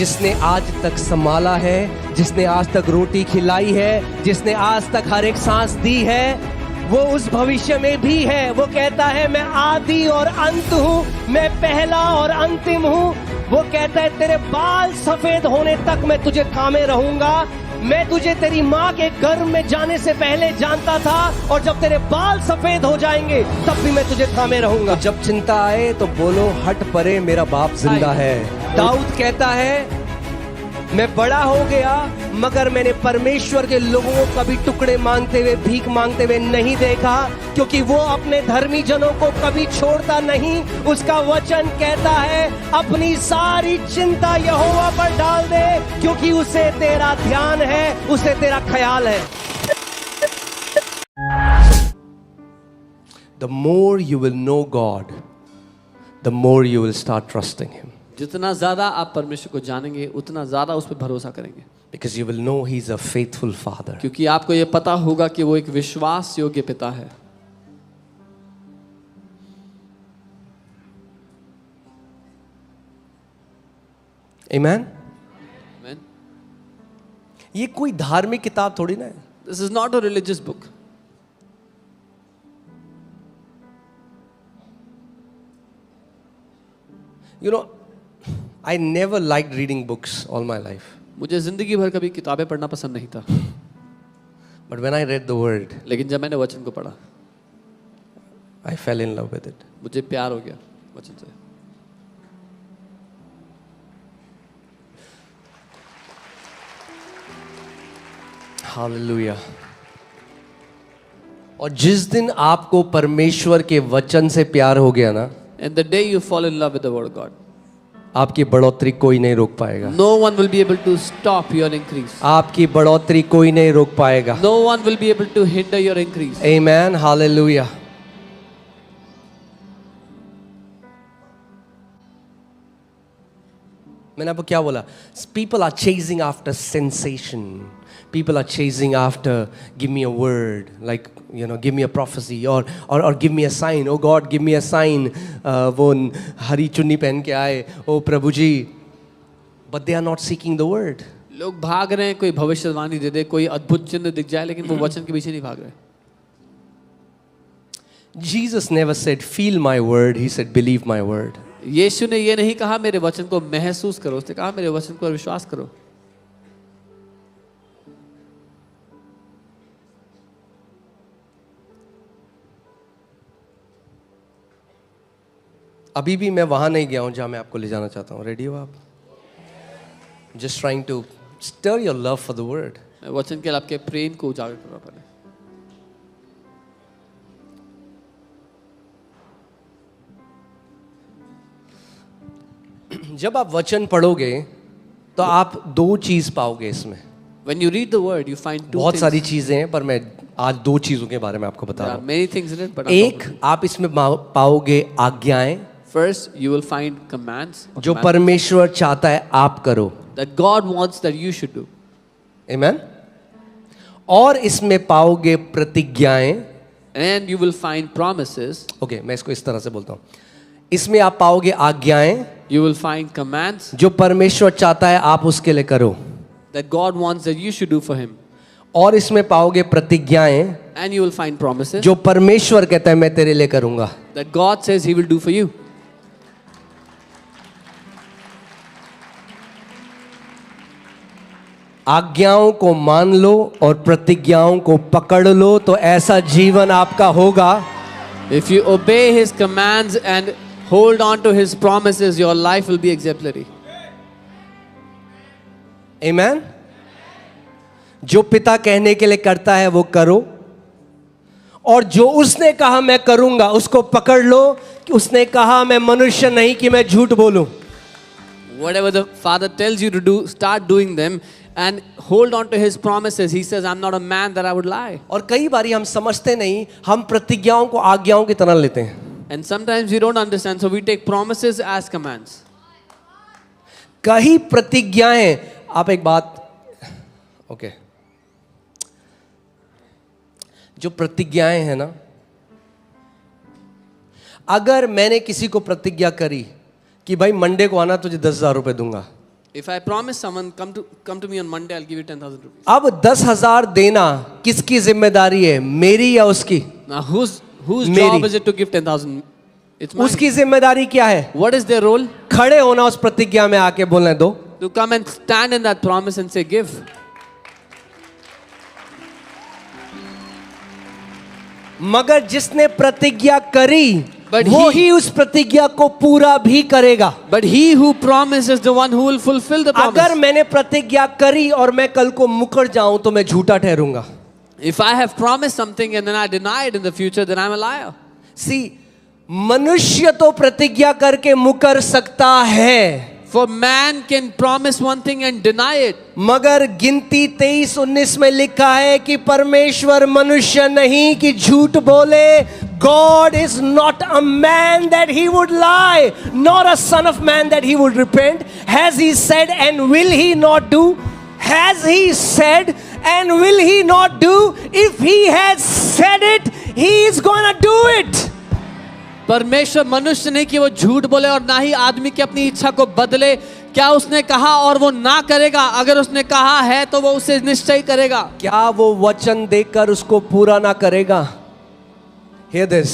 जिसने आज तक संभाला है, जिसने आज तक रोटी खिलाई है, जिसने आज तक हर एक सांस दी है, वो उस भविष्य में भी है। वो कहता है मैं आदि और अंत हूँ, मैं पहला और अंतिम हूँ। वो कहता है तेरे बाल सफेद होने तक मैं तुझे थामे रहूंगा। मैं तुझे तेरी माँ के गर्भ में जाने से पहले जानता था, और जब तेरे बाल सफेद हो जाएंगे तब भी मैं तुझे थामे रहूंगा। तो जब चिंता आए तो बोलो हट परे, मेरा बाप जिंदा है। दाऊद कहता है मैं बड़ा हो गया मगर मैंने परमेश्वर के लोगों को कभी टुकड़े मांगते हुए, भीख मांगते हुए नहीं देखा, क्योंकि वो अपने धर्मी जनों को कभी छोड़ता नहीं। उसका वचन कहता है अपनी सारी चिंता यहोवा पर डाल दे, क्योंकि उसे तेरा ध्यान है, उसे तेरा ख्याल है। The more you will know God, the more you will start trusting Him. जितना ज्यादा आप परमेश्वर को जानेंगे उतना ज्यादा उस पर भरोसा करेंगे, Because you will know He's a faithful Father. क्योंकि आपको ये पता होगा कि वो एक विश्वास योग्य पिता है। Amen? Amen. ये कोई धार्मिक किताब थोड़ी ना है। This is not a religious book. You know, I never liked reading books all my life. मुझे जिंदगी भर कभी किताबें पढ़ना पसंद नहीं था, But when I read the Word, लेकिन जब मैंने वचन को पढ़ा I fell in love with it. मुझे प्यार हो गया वचन से। Hallelujah. और जिस दिन आपको परमेश्वर के वचन से प्यार हो गया ना, And the day you fall in love with the word of God, आपकी बढ़ोतरी कोई नहीं रोक पाएगा। no one will be able to stop your increase. आपकी बढ़ोतरी कोई नहीं रोक पाएगा। No one will be able to hinder your increase. Amen. Hallelujah. मैंने आपको क्या बोला? People are chasing after sensation. People are chasing after, give me a word, like, you know, give me a prophecy, or give me a sign. Oh God, give me a sign. वो हरी चुन्नी पहन के आए, ओ प्रभु जी. But they are not seeking the word. लोग भाग रहे हैं, कोई भविष्यवाणी दे दे, कोई अद्भुत चिन्ह दिख जाए, लेकिन वो वचन के पीछे नहीं भाग रहे। Jesus never said, feel my word. He said, believe my word. यीशु ने ये नहीं कहा मेरे वचन को महसूस करो, उसने कहा मेरे वचन को विश्वास करो। अभी भी मैं वहां नहीं गया हूं जहां मैं आपको ले जाना चाहता हूं। रेडी हो आप? Just trying to stir your love for the word. वचन के लिए आपके प्रेम को उजागर करना पड़े। जब आप वचन पढ़ोगे तो आप दो चीज पाओगे इसमें। When you read the word, you find two बहुत things. सारी चीजें हैं, पर मैं आज दो चीजों के बारे में आपको बता There रहा are हूं। many things in it, but एक, आप इसमें पाओगे आज्ञाएं first you will find commands जो परमेश्वर चाहता है आप करो। that God wants that you should do. Amen? और इसमें पाओगे प्रतिज्ञाएं। And you will find promises. Okay, मैं इसको इस तरह से बोलता हूं। इसमें आप पाओगे आज्ञाएं You will find commands जो परमेश्वर चाहता है आप उसके लिए करो, that God wants that you should do for Him. और इसमें पाओगे प्रतिज्ञाएं And you will find promises जो परमेश्वर कहता है मैं तेरे लिए करूंगा। that God says He will do for you. आज्ञाओं को मान लो और प्रतिज्ञाओं को पकड़ लो तो ऐसा जीवन आपका होगा। If you obey His commands and hold on to His promises, your life will be exemplary. Amen? जो पिता कहने के लिए करता है वो करो, और जो उसने कहा मैं करूंगा उसको पकड़ लो कि उसने कहा मैं मनुष्य नहीं कि मैं झूठ बोलूं। Whatever the Father tells you to do, start doing them and hold on to His promises. He says, I'm not a man that I would lie. और कई बारी हम समझते नहीं, हम प्रतिज्ञाओं को आज्ञाओं की तरह लेते हैं। And sometimes we don't understand, so we take promises as commands. कई प्रतिज्ञाएं, आप एक बात, ओके, जो प्रतिज्ञाएं हैं ना, अगर मैंने किसी को प्रतिज्ञा करी कि भाई मंडे को आना तुझे 10,000 रुपए दूंगा, If I promise someone, come to me on Monday, I'll give you 10,000 rupees. अब 10,000 देना किसकी जिम्मेदारी है, मेरी या उसकी? Now, whose मेरी। job is it to give 10,000? It's mine. उसकी जिम्मेदारी क्या है? What is their role? खड़े होना उस प्रतिज्ञा में आके बोलने दो। To come and stand in that promise and say, give. मगर जिसने प्रतिज्ञा करी But वो he- ही उस प्रतिज्ञा को पूरा भी करेगा। But he who promises the one who will fulfill the promise. अगर मैंने प्रतिज्ञा करी और मैं कल को मुकर जाऊं तो मैं झूठा ठहरूंगा। If I have promised something and then I deny it in the future, then I'm a liar. सी, मनुष्य तो प्रतिज्ञा करके मुकर सकता है, For man can promise one thing and deny it. मगर गिनती 23:19 में लिखा है कि परमेश्वर मनुष्य नहीं कि झूठ बोले। God is not a man that he would lie, nor a son of man that he would repent. Has he said and will he not do? Has he said and will he not do? If he has said it, he is gonna do it. परमेश्वर मनुष्य नहीं कि वो झूठ बोले और ना ही आदमी की अपनी इच्छा को बदले। क्या उसने कहा और वो ना करेगा? अगर उसने कहा है तो वो उसे निश्चय करेगा। क्या वो वचन देकर उसको पूरा ना करेगा? Hear this.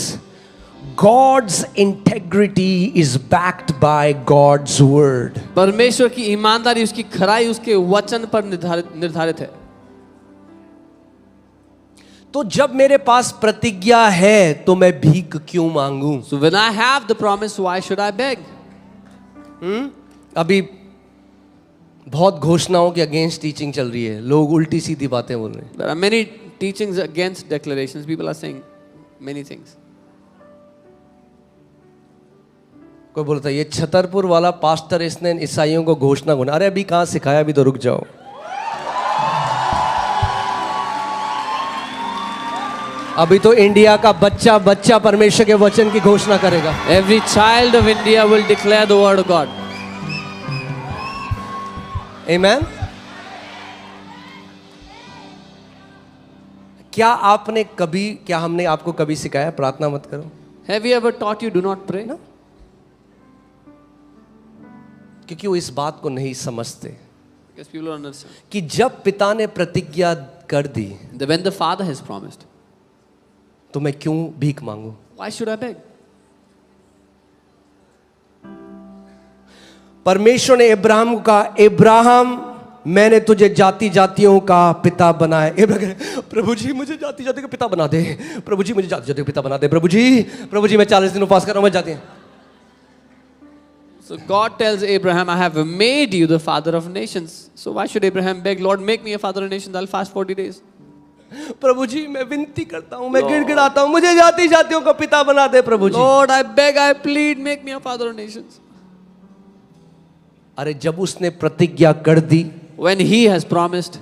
God's integrity is backed by God's word. परमेश्वर की ईमानदारी, उसकी खराई उसके वचन पर निर्धारित है। तो जब मेरे पास प्रतिज्ञा है तो मैं भीख क्यों मांगूं? So when I have the promise, why should I beg? अभी बहुत घोषणाओं के अगेंस्ट टीचिंग चल रही है, लोग उल्टी सीधी बातें बोल रहे हैं। There are many teachings against declarations. People are saying many things. कोई बोलता है ये छतरपुर वाला पास्टर इसने ईसाइयों को घोषणा बोला। अरे अभी कहाँ सिखाया, अभी तो रुक जाओ। अभी तो इंडिया का बच्चा बच्चा परमेश्वर के वचन की घोषणा करेगा। Every child of India will declare the word of God. Amen? क्या हमने आपको कभी सिखाया प्रार्थना मत करो? Have you ever taught you do not pray? No. क्योंकि वो इस बात को नहीं समझते Because people don't understand. कि जब पिता ने प्रतिज्ञा कर दी That when the Father has promised, तो मैं क्यों भीख मांगू? why should I beg? परमेश्वर ने इब्राहिम को कहा, इब्राहिम मैंने तुझे जाति जातियों का पिता बनाया। इब्राहिम कहे, प्रभु जी मुझे जाति जाति का पिता बना दे, प्रभु जी मुझे जाति जाति का पिता बना दे, प्रभु जी मैं 40 दिन उपवास कर रहा हूं, मैं जाती हूं। So God tells Abraham, I have made you the father of nations. So why should Abraham beg, Lord, make me a father of nations, I'll fast 40 days. प्रभु जी मैं विनती करता हूं, मैं गिड़गिड़ाता हूं, मुझे जाति जातियों का पिता बना दे प्रभु जी। Lord, I beg, I plead, make me a father of nations. अरे जब उसने प्रतिज्ञा कर दी, When he has promised,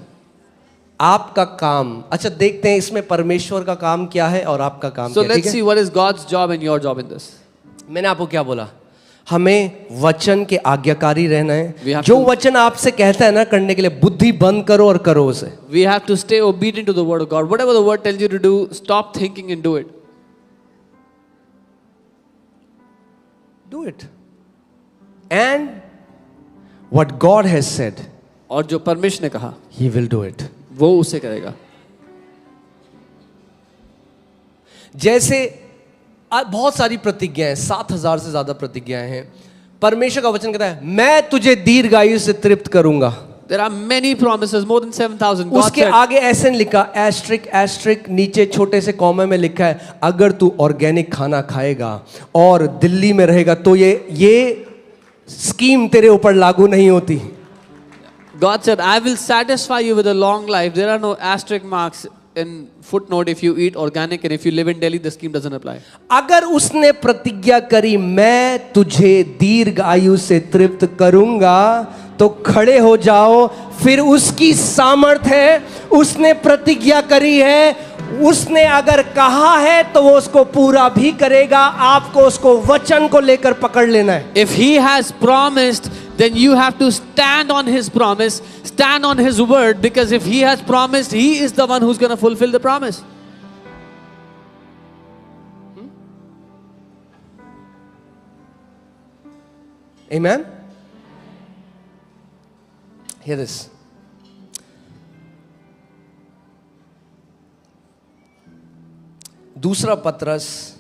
आपका काम, अच्छा देखते हैं इसमें परमेश्वर का काम क्या है और आपका काम so क्या है, let's ठीक see है? what is God's job and your job in this. मैंने आपको क्या बोला? हमें वचन के आज्ञाकारी रहना We है। have जो to- वचन आपसे कहता है ना करने के लिए, बुद्धि बंद करो और करो उसे। We have to stay obedient to the word of God. Whatever the word tells you to do, stop thinking and do it. Do it. And what God has said, और जो परमेश्वर ने कहा, He will do it. वो उसे करेगा। जैसे बहुत सारी प्रतिज्ञाएं, 7,000 से ज्यादा प्रतिज्ञाएं हैं। परमेश्वर का वचन कहता है मैं तुझे दीर्घायु से तृप्त करूंगा। There are many promises, more than 7,000. God उसके said, आगे ऐसे नहीं लिखा, एस्ट्रिक एस्ट्रिक नीचे छोटे से कॉमा में लिखा है, अगर तू ऑर्गेनिक खाना खाएगा और दिल्ली में रहेगा तो ये स्कीम तेरे ऊपर लागू नहीं होती। God said, I will satisfy you with a long life. There are no asterisk marks in footnote if you eat organic, and if you live in Delhi, the scheme doesn't apply. अगर उसने प्रतिज्ञा करी मैं तुझे दीर्घ आयु से तृप्त करूंगा, तो खड़े हो जाओ। फिर उसकी सामर्थ है, उसने प्रतिज्ञा करी है, उसने अगर कहा है तो वो उसको पूरा भी करेगा। आपको उसको वचन को लेकर पकड़ लेना है। If he has promised, then you have to stand on his promise, stand on his word, because if he has promised, he is the one who's going to fulfill the promise. Amen? Hear this. दूसरा पत्रस